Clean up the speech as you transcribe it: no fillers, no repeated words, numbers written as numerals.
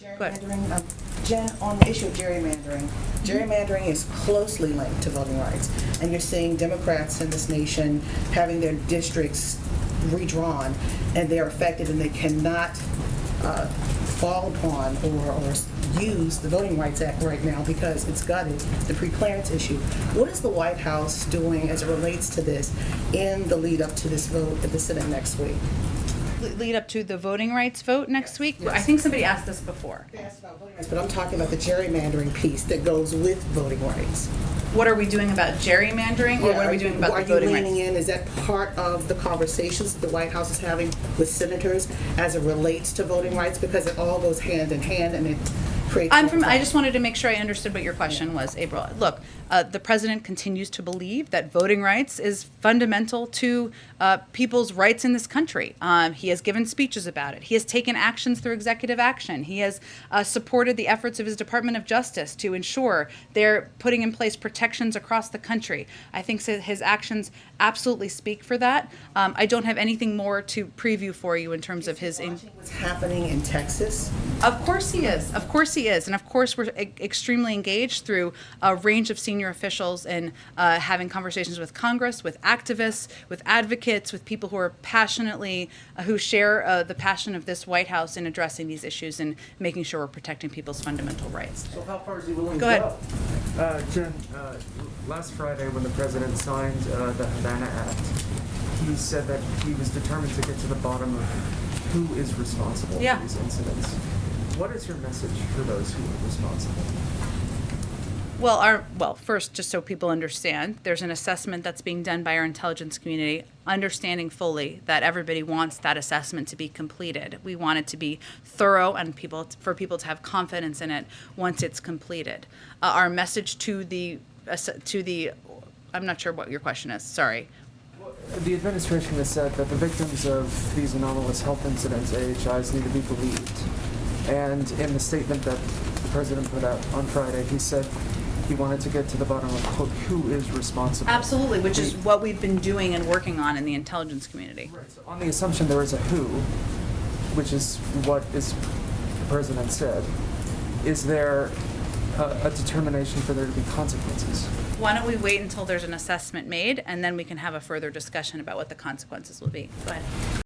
Gerrymandering, Jen, on the issue of gerrymandering is closely linked to voting rights. And you're seeing Democrats in this nation having their districts redrawn, and they're affected, and they cannot fall upon or use the Voting Rights Act right now because it's gutted, the pre-clearance issue. What is the White House doing as it relates to this in the lead up to this vote at the Senate next week? Lead up to the voting rights vote next week? Yes. I think somebody asked this before. They asked about voting rights, but I'm talking about the gerrymandering piece that goes with voting rights. What are we doing about gerrymandering, or what are we doing about the voting rights? Are you leaning in? Is that part of the conversations that the White House is having with senators as it relates to voting rights? Because it all goes hand in hand, and it creates. I just wanted to make sure I understood what your question was, April. Look, the president continues to believe that voting rights is fundamental to people's rights in this country. He has given speeches about it. He has taken actions through executive action. He has supported the efforts of his Department of Justice to ensure they're putting in place protections across the country. I think his actions absolutely speak for that. I don't have anything more to preview for you in terms of his. What's happening in Texas? Of course he is. Of course he is. And of course we're extremely engaged through a range of senior officials and having conversations with Congress, with activists, with advocates, with people who are passionately, who share the passion of this White House in addressing these issues and making sure we're protecting people's fundamental rights. So how far is he willing Go to ahead. go? Jen, last Friday when the president signed the Havana Act, he said that he was determined to get to the bottom of who is responsible for these incidents. What is your message for those who are responsible? Well, first, just so people understand, there's an assessment that's being done by our intelligence community, understanding fully that everybody wants that assessment to be completed. We want it to be thorough and for people to have confidence in it once it's completed. Our message to the, I'm not sure what your question is, sorry. The administration has said that the victims of these anomalous health incidents, AHIs, need to be believed. And in the statement that the president put out on Friday, he said he wanted to get to the bottom of, quote, who is responsible. Absolutely, which is what we've been doing and working on in the intelligence community. Right, so on the assumption there is a who, which is what the president said, is there a determination for there to be consequences? Why don't we wait until there's an assessment made, and then we can have a further discussion about what the consequences will be. Go ahead.